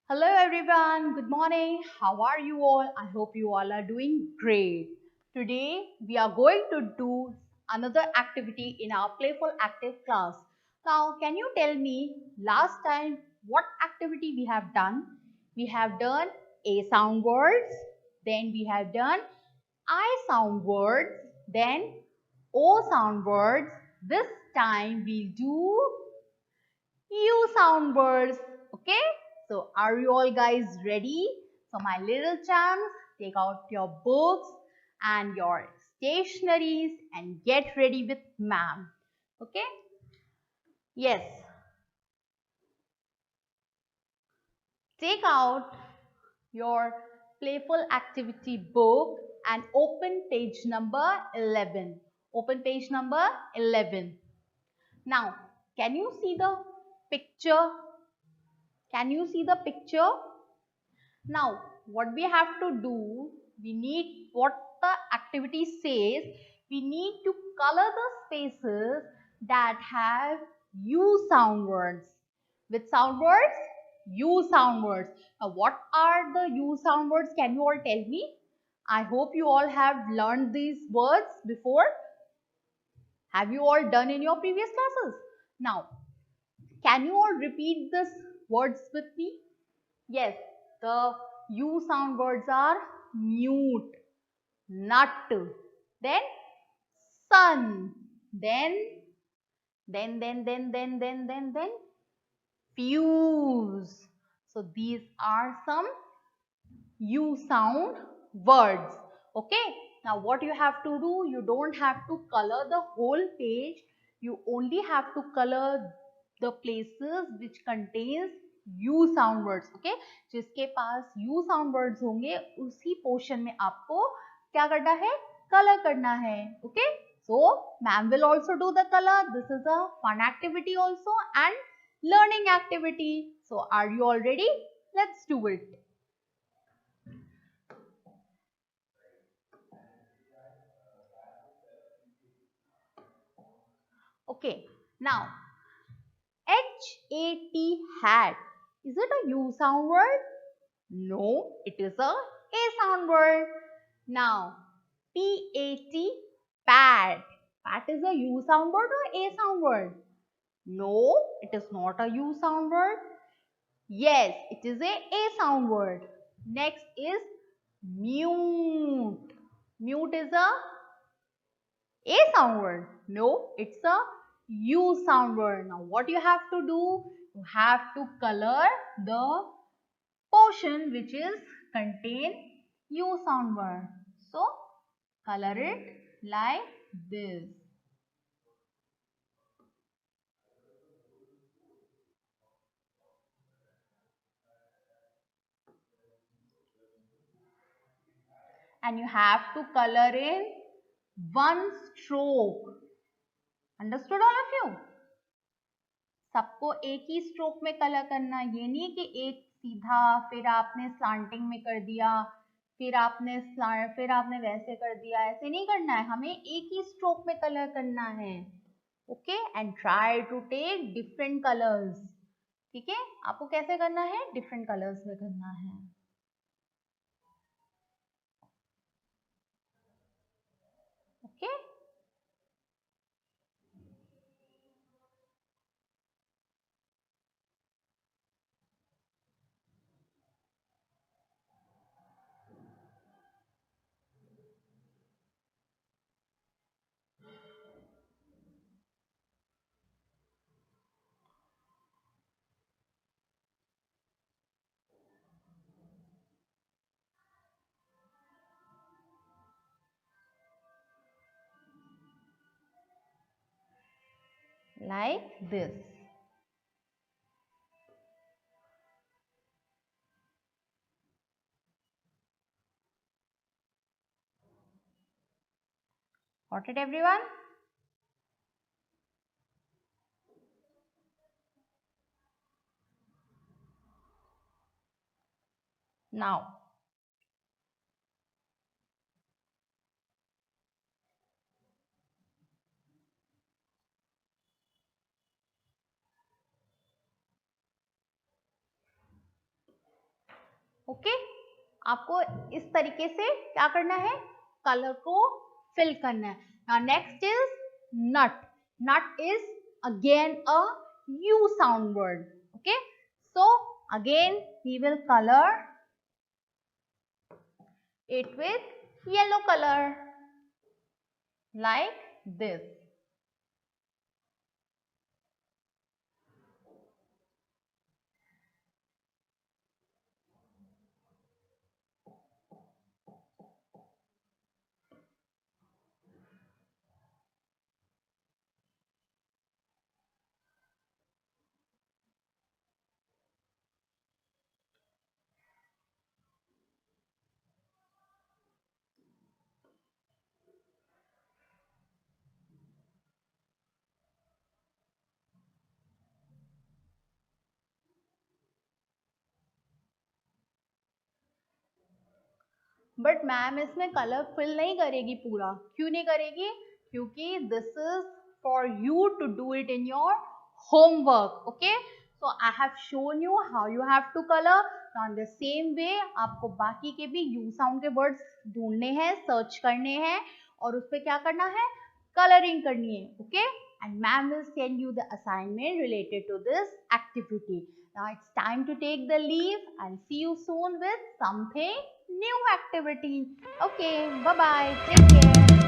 Hello everyone, good morning. How are you all? I hope you all are doing great. Today we are going to do another activity in our Playful Active class. Now, can you tell me last time what activity we have done? We have done A sound words, then we have done I sound words, then O sound words. This time we'll do U sound words. Okay, so are you all guys ready? So my little champs, take out your books and your stationaries and get ready with ma'am. Okay, yes, take out your playful activity book and open page number 11. Open page number 11. Now, can you see the picture? Can you see the picture? Now, what we have to do, we need what the activity says, we need to color the spaces that have U sound words. With sound words? U sound words. Now, what are the U sound words? Can you all tell me? I hope you all have learned these words before. Have you all done in your previous classes? Now, can you all repeat these words with me? Yes, the U sound words are mute, nut, then sun, then fuse. So these are some U sound words. Okay. Now what you have to do, you don't have to color the whole page. You only have to color the places which contains U sound words. Okay. जिसके पास U sound words होंगे उसी portion में आपको क्या करना है? Color करना है. Okay. So ma'am will also do the color. This is a fun activity also and learning activity. So are you all ready? Let's do it. Okay, now HAT, hat. Is it a U sound word? No, it is a sound word. Now PAT, pad. Pat is a U sound word or A sound word? No, it is not a U sound word. Yes, it is a sound word. Next is mute. Mute is a sound word. No, it's a U sound word. Now what you have to do? You have to color the portion which is contain U sound word. So color it like this. And you have to color in one stroke. Understood all of you? सबको एक ही stroke में colour करना, ये नहीं कि एक सीधा फिर आपने स्लांटिंग में कर दिया फिर आपने वैसे कर दिया, ऐसे नहीं करना है, हमें एक ही स्ट्रोक में कलर करना है. Okay, and try to take different colours. ठीक है, आपको कैसे करना है? डिफरेंट कलर्स में करना है. Okay, like this. Got it, everyone? Now okay, आपको इस तरीके से क्या करना है, कलर को फिल करना है. Now next is nut. Nut is again a U sound word. Okay, so again we will color it with yellow color like this. But ma'am इसमें कलर फिल नहीं करेगी पूरा, क्यों नहीं करेगी, क्योंकि this is for you to do it in your homework. Okay, so I have shown you how you have to colour. On the same way आपको बाकी के भी यू साउंड के वर्ड्स ढूंढने हैं, सर्च करने हैं और उस पर क्या करना है, कलरिंग करनी है. Okay, and ma'am will send you the assignment related to this activity. Now it's time to take the leave and see you soon with something new activity. Okay, bye bye, take care.